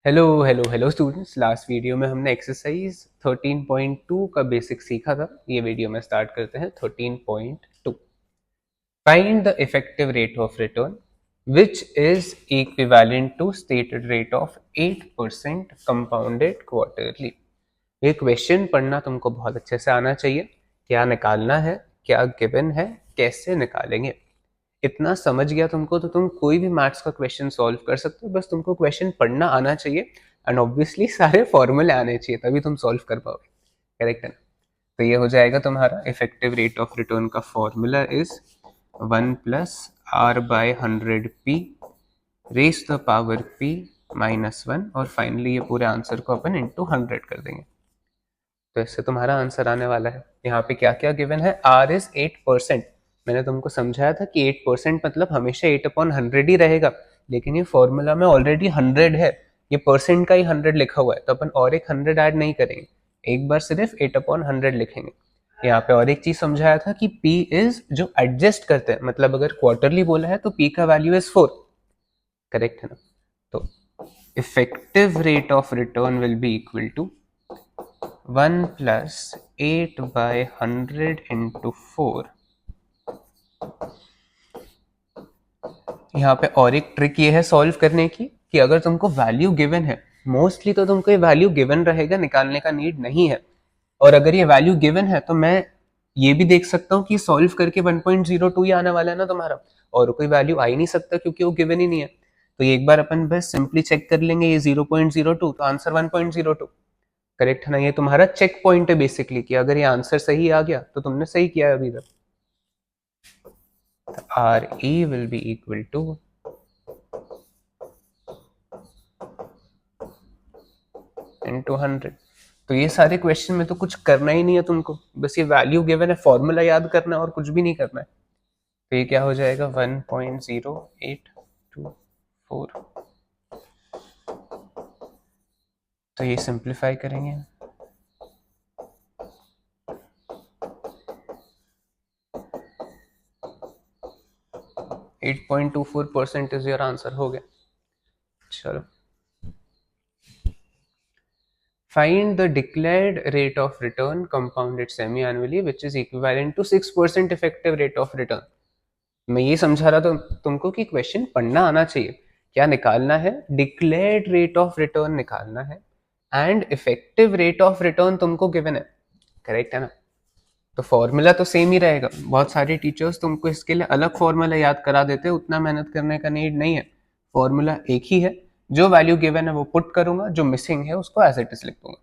Hello hello hello students. Last video में हमने exercise 13.2 का बेसिक सीखा था। ये वीडियो में स्टार्ट करते हैं 13.2। Find the effective rate of return which is equivalent to stated rate of 8% compounded quarterly. ये क्वेश्चन पढ़ना तुमको बहुत अच्छे से आना चाहिए। क्या निकालना है, क्या गिवन है, कैसे निकालेंगे, इतना समझ गया तुमको तो तुम कोई भी मैथ्स का क्वेश्चन सॉल्व कर सकते हो। बस तुमको क्वेश्चन पढ़ना आना चाहिए एंड ऑब्वियसली सारे फॉर्मूले आने चाहिए, तभी तुम सॉल्व कर पाओगे। करेक्ट है ना? तो ये हो जाएगा तुम्हारा इफेक्टिव रेट ऑफ रिटर्न का formula is 1+r/100p raise the power p -1, और फाइनली ये पूरे आंसर को अपन इंटू 100 कर देंगे। तो इससे तुम्हारा आंसर आने वाला है। यहाँ पे क्या क्या गिवन है? r is 8%। मैंने तुमको समझाया था कि 8% मतलब हमेशा 8/100 ही रहेगा, लेकिन ये फॉर्मूला में ऑलरेडी 100 है, ये परसेंट का ही 100 लिखा हुआ है, तो अपन और एक 100 ऐड नहीं करेंगे, एक बार सिर्फ 8/100 लिखेंगे। यहाँ पे और एक चीज समझाया था कि p इज जो एडजस्ट करते हैं, मतलब अगर क्वार्टरली बोला है तो p का वैल्यू इज 4। करेक्ट है ना? तो effective rate of return will be equal to 1+8/100 into 4। यहाँ पे और एक ट्रिक ये है सॉल्व करने की कि अगर तुमको वैल्यू गिवन है, मोस्टली तो तुमको ये वैल्यू गिवन रहेगा, निकालने का नीड नहीं है। और अगर ये वैल्यू गिवन है तो मैं ये भी देख सकता हूँ कि सॉल्व करके 1.02 ही आने वाला है ना तुम्हारा, और कोई वैल्यू आ ही नहीं सकता क्योंकि वो गिवन ही नहीं है। तो ये एक बार अपन बस सिंपली चेक कर लेंगे, ये 0.02 तो आंसर 1.02। करेक्ट है ना? ये तुम्हारा चेक पॉइंट है बेसिकली, कि अगर ये आंसर सही आ गया तो तुमने सही किया है अभी तक। RE will be equal to into 100। तो ये सारे क्वेश्चन में तो कुछ करना ही नहीं है तुमको, बस ये वैल्यू गिवन है, फॉर्मूला याद करना है और कुछ भी नहीं करना है। तो ये क्या हो जाएगा? 1.0824। तो ये सिंप्लीफाई करेंगे, 8.24% इज योर आंसर। हो गया। चलो, find the declared rate of return compounded semi-annually which is equivalent to 6% effective rate of return। मैं ये समझा रहा था तुमको कि क्वेश्चन पढ़ना आना चाहिए। क्या निकालना है? डिक्लेयर्ड रेट ऑफ रिटर्न निकालना है and effective rate of return तुमको गिवन है। करेक्ट है ना? तो फॉर्मूला तो सेम ही रहेगा। बहुत सारे टीचर्स तुमको इसके लिए अलग फॉर्मूला याद करा देते हैं, उतना मेहनत करने का नीड नहीं है। फॉर्मूला एक ही है, जो वैल्यू गिवन है वो पुट करूंगा, जो मिसिंग है उसको एज इट इज लिख दूंगा।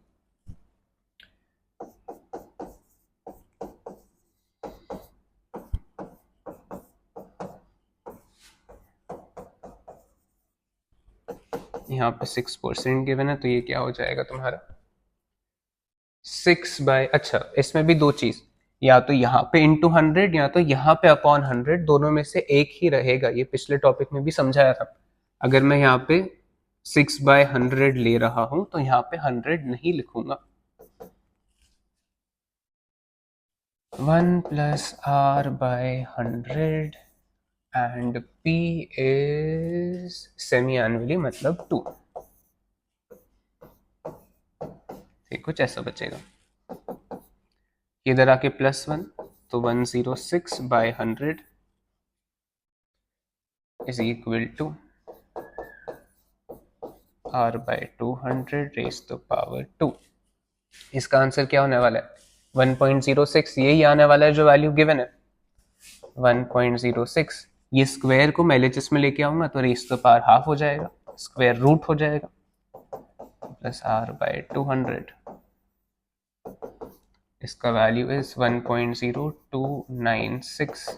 यहाँ पे 6% गिवन है, तो ये क्या हो जाएगा तुम्हारा? 6 बाय, अच्छा इसमें भी दो चीज, या तो यहाँ पे इंटू 100 या तो यहाँ पे अपॉन 100, दोनों में से एक ही रहेगा। ये पिछले टॉपिक में भी समझाया था। अगर मैं यहाँ पे 6/100 ले रहा हूं तो यहाँ पे 100 नहीं लिखूंगा। 1+r/100 and p is semi annually मतलब 2। ठीक, कुछ ऐसा बचेगा। इधर आके +1, तो 106/100 is equal to r/200 raise to power 2। इसका आंसर क्या होने वाला है? 1.06। यही आने वाला है जो वैल्यू गिवन है, 1.06। ये स्क्वायर को मैं LHS में लेके आऊंगा तो रेज टू पावर हाफ हो जाएगा, स्क्वायर रूट हो जाएगा, प्लस r/200। इसका value is 1.0296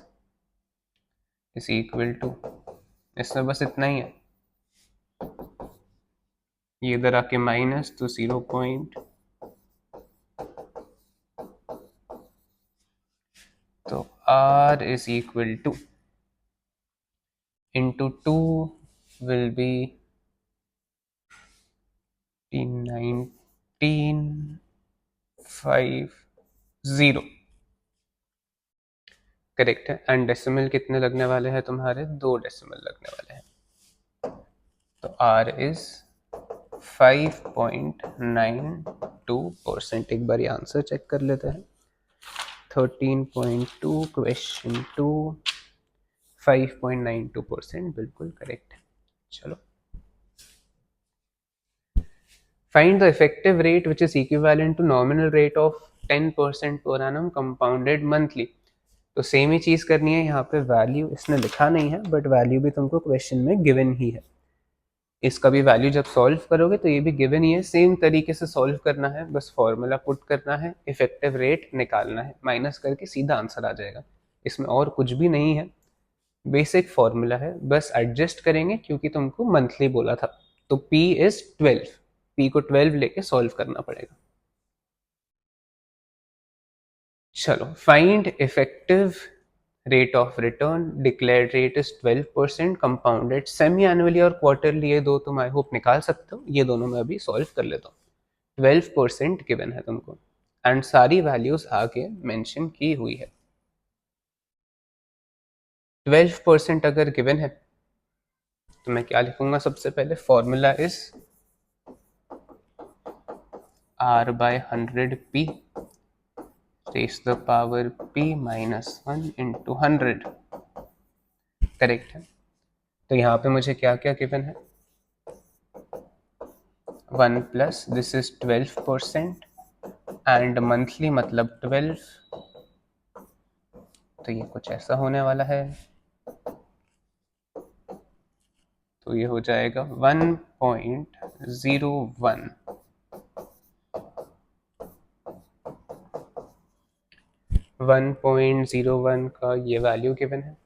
is equal to, इसमें बस इतना ही है। ये इधर आके माइनस, तो 0. तो r is equal two into 2 will be 1950। Correct है। एंड डेसिमल कितने लगने वाले हैं तुम्हारे? 2 डेसिमल लगने वाले हैं। तो r इज 5.92%। एक बार ये आंसर चेक कर लेते हैं। 13.2 क्वेश्चन 2 5.92% बिल्कुल करेक्ट है। चलो, find the effective rate which is equivalent to nominal rate of 10% per annum compounded monthly. तो सेम ही चीज करनी है यहाँ पे। वैल्यू इसने लिखा नहीं है बट वैल्यू भी तुमको क्वेश्चन में गिवन ही है। इसका भी वैल्यू जब सॉल्व करोगे तो ये भी गिवन ही है। सेम तरीके से सॉल्व करना है, बस फॉर्मूला पुट करना है, इफेक्टिव रेट निकालना है, माइनस करके सीधा आंसर आ जाएगा। इसमें और कुछ भी नहीं है, बेसिक फॉर्मूला है, बस एडजस्ट करेंगे क्योंकि तुमको मंथली बोला था। तो P इज 12, P को 12 लेके सॉल्व करना पड़ेगा। चलो, find effective rate of return. Declared rate is 12%, compounded semi annually और क्वार्टरली, ये दो तुम आई होप निकाल सकते हो। ये दोनों मैं अभी सॉल्व कर लेता हूँ। 12% गिवन है तुमको एंड सारी वैल्यूज आगे मेंशन की हुई है। 12% अगर गिवन है तो मैं क्या लिखूंगा? सबसे पहले formula is R/100p raised to the power p minus 1 into 100। Correct है। तो यहाँ पे मुझे क्या क्या गिवन है? 1 plus this is 12% and monthly मतलब 12, तो ये कुछ ऐसा होने वाला है। तो ये हो जाएगा 1.01। 1.01 का ये वैल्यू गिवन है।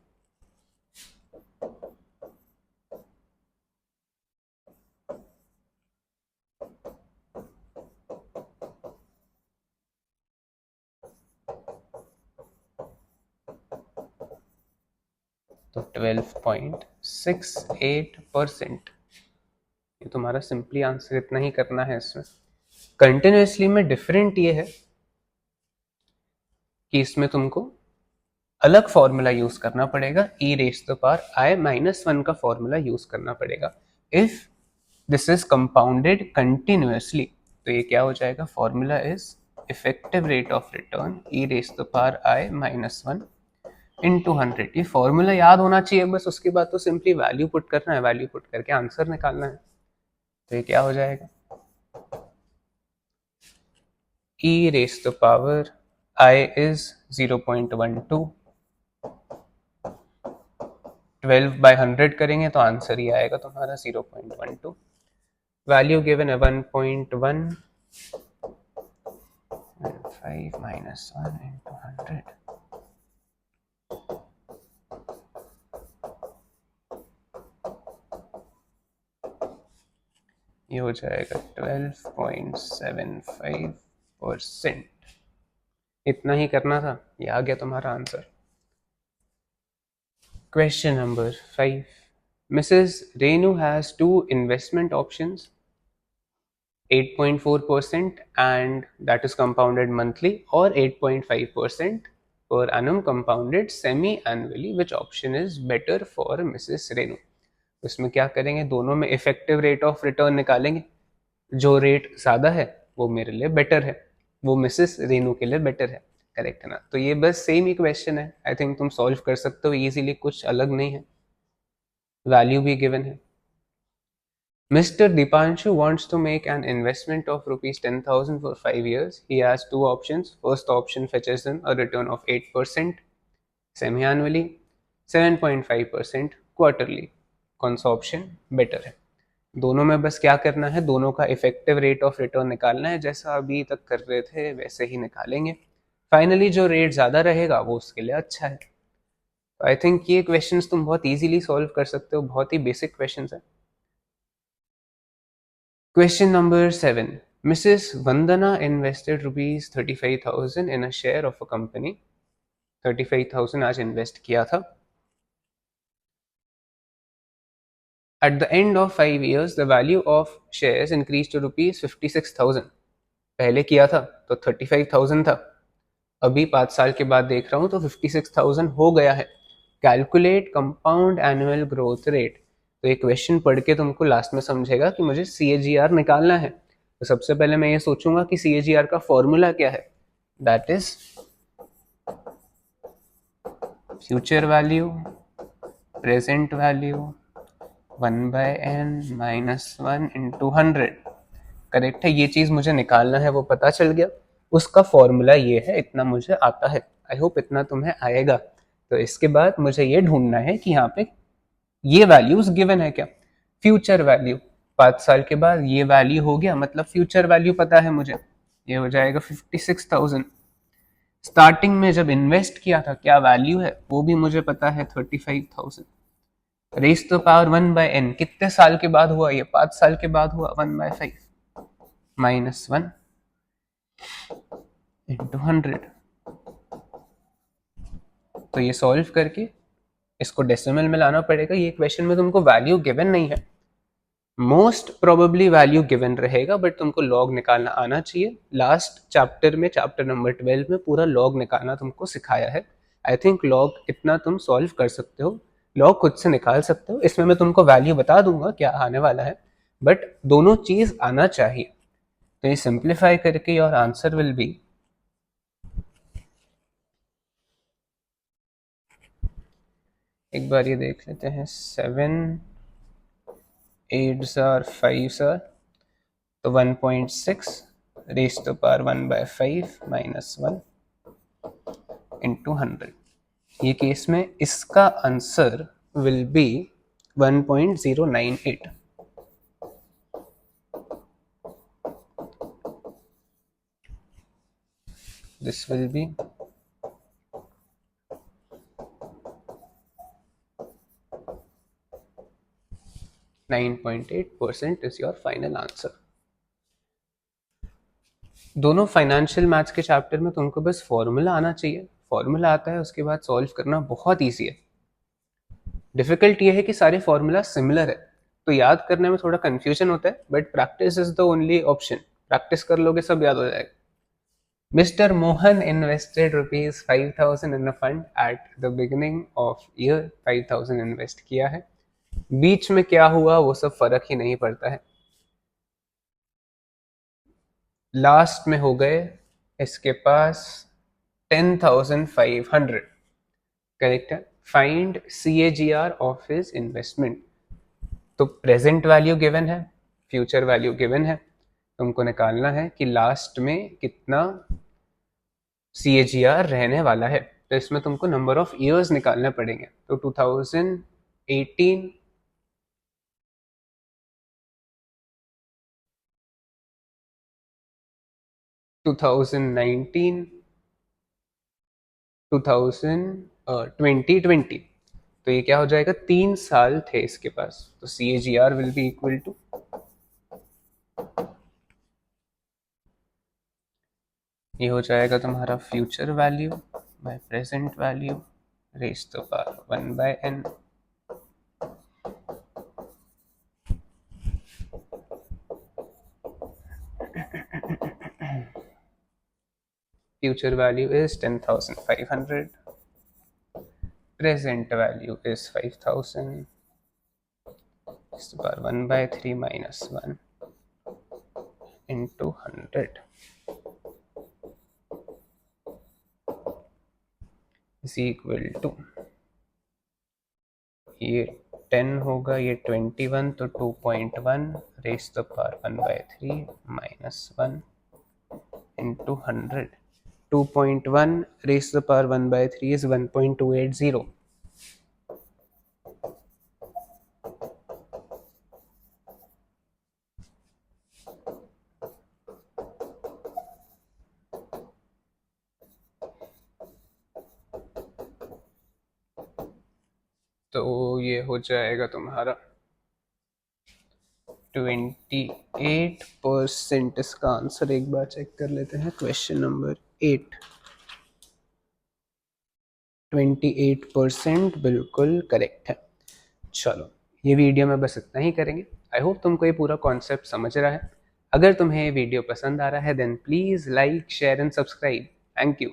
तो 12.68%। ये तुम्हारा सिंपली आंसर इतना ही करना है। इसमें कंटिन्यूसली में डिफरेंट ये है कि इसमें तुमको अलग फॉर्मूला यूज करना पड़ेगा, e raise to the power i-1 का फॉर्मूला यूज करना पड़ेगा। If this is compounded continuously तो ये क्या हो जाएगा? Formula is effective rate of return e raise to the power i-1 into 100। ये फॉर्मूला याद होना चाहिए बस, उसके बाद तो सिंपली वैल्यू पुट करना है, वैल्यू पुट करके आंसर निकालना है। तो ये क्या हो जाएगा? e raised to power I is 0.12, 12/100 करेंगे तो आंसर ही आएगा तुम्हारा 0.12। वैल्यू गिवन है 1.1 and 5 minus 1 into 100। ये हो जाएगा 12.75%। इतना ही करना था, ये आ गया तुम्हारा answer. Question number 5। Mrs. Renu has two investment options, 8.4% and that is compounded monthly, or 8.5% per annum compounded semi-annually. Which option is better for Mrs. Renu? इसमें क्या करेंगे? दोनों में इफेक्टिव रेट ऑफ रिटर्न निकालेंगे। जो रेट ज़्यादा है वो मेरे लिए बेटर है, वो मिसेस रेनू के लिए बेटर है। करेक्ट है ना? तो ये बस सेम ही क्वेश्चन है, आई थिंक तुम सॉल्व कर सकते हो इजीली, कुछ अलग नहीं है, वैल्यू भी गिवन है। Mr. Dipanshu wants to make an investment of rupees 10,000 for 5 years. He has two options. First option fetches him a return of 8% semi-annually, 7.5% quarterly. कौन सा ऑप्शन बेटर है? दोनों में बस क्या करना है? दोनों का इफेक्टिव रेट ऑफ रिटर्न निकालना है, जैसा अभी तक कर रहे थे वैसे ही निकालेंगे। फाइनली जो रेट ज़्यादा रहेगा वो उसके लिए अच्छा है। आई थिंक ये क्वेश्चंस तुम बहुत इजीली सॉल्व कर सकते हो, बहुत ही बेसिक क्वेश्चंस है। Question number 7. Mrs. Vandana invested rupees 35,000 in a share of a company. 35,000 आज इन्वेस्ट किया था। At the end of 5 years, the value of shares increased to rupees 56,000. पहले किया था तो 35,000 था, अभी 5 साल के बाद देख रहा हूँ तो 56,000 हो गया है। Calculate compound annual growth rate. तो ये क्वेश्चन पढ़ के तुमको लास्ट में समझेगा कि मुझे CAGR निकालना है। तो सबसे पहले मैं ये सोचूंगा कि CAGR का फॉर्मूला क्या है, that is future value present value 1/n - 1 × 100। Correct है, ये चीज मुझे निकालना है, वो पता चल गया। उसका फॉर्मूला ये है, इतना मुझे आता है। आई होप इतना तुम्हें आएगा। तो इसके बाद मुझे ये ढूंढना है कि यहाँ पे ये वैल्यूज गिवन है क्या। फ्यूचर वैल्यू 5 साल के बाद ये वैल्यू हो गया, मतलब फ्यूचर वैल्यू पता है मुझे, ये हो जाएगा 56,000। स्टार्टिंग में जब इन्वेस्ट किया था क्या वैल्यू है वो भी मुझे पता है, 35,000। रेस टू पावर 1/n कितने साल के बाद हुआ, ये 5 साल के बाद हुआ, 1/5 - 1 × 100। तो ये सॉल्व करके इसको डेसिमल में लाना पड़ेगा। ये क्वेश्चन में तुमको वैल्यू गिवन नहीं है, मोस्ट प्रोबेबली वैल्यू गिवन रहेगा, बट तुमको लॉग निकालना आना चाहिए। लास्ट चैप्टर में, चैप्टर नंबर 12 में पूरा लॉग निकालना तुमको सिखाया है। आई थिंक लॉग इतना तुम सॉल्व कर सकते हो, लॉग खुद से निकाल सकते हो। इसमें मैं तुमको वैल्यू बता दूंगा क्या आने वाला है, बट दोनों चीज आना चाहिए। तो ये सिंप्लीफाई करके योर आंसर विल बी, एक बार ये देख लेते हैं, 7 8s are 5s are, तो 1.6 रेस टू पावर 1/5 - 1 × 100। ये केस में इसका answer will be 1.098। This will be 9.8% is your final answer. दोनों फाइनेंशियल मैथ्स के चैप्टर में तुमको बस फॉर्मूला आना चाहिए। फॉर्मूला आता है, उसके बाद सॉल्व करना बहुत ईजी है। डिफिकल्ट ये है कि सारे फॉर्मूला सिमिलर है, तो याद करने में थोड़ा कंफ्यूजन होता है, but practice is the only option. Practice कर लोगे सब याद हो जाएगा। Mister Mohan invested ₹5,000 in a fund at the beginning of year. 5,000 invest किया है, बीच में क्या हुआ वो सब फर्क ही नहीं पड़ता है। लास्ट में हो गए इसके पास 10,500। करेक्ट है। Find CAGR of his investment. तो प्रेजेंट वैल्यू गिवन है, फ्यूचर वैल्यू गिवन है, तुमको निकालना है कि लास्ट में कितना CAGR रहने वाला है। तो इसमें तुमको नंबर ऑफ ईयर्स निकालने पड़ेंगे। तो 2018 2019 2020, तो ये क्या हो जाएगा, 3 साल थे इसके पास। तो CAGR will be equal to, ये हो जाएगा तुम्हारा future value by present value raise to power 1/n। Future value is 10,500. Present value is 5,000. Is to power 1/3 - 1 into 100 is equal to, ये 10 होगा, ये 21, तो 2.1 raise the power 1/3 - 1 into 100। 2.1 raised to the power 1/3 is 1.280। तो ये हो जाएगा तुम्हारा 28%। इसका आंसर एक बार चेक कर लेते हैं, क्वेश्चन नंबर 8। 28% बिल्कुल करेक्ट है। चलो, ये वीडियो में बस इतना ही करेंगे। आई होप तुमको ये पूरा कॉन्सेप्ट समझ रहा है। अगर तुम्हें ये वीडियो पसंद आ रहा है then please like share and subscribe. Thank you.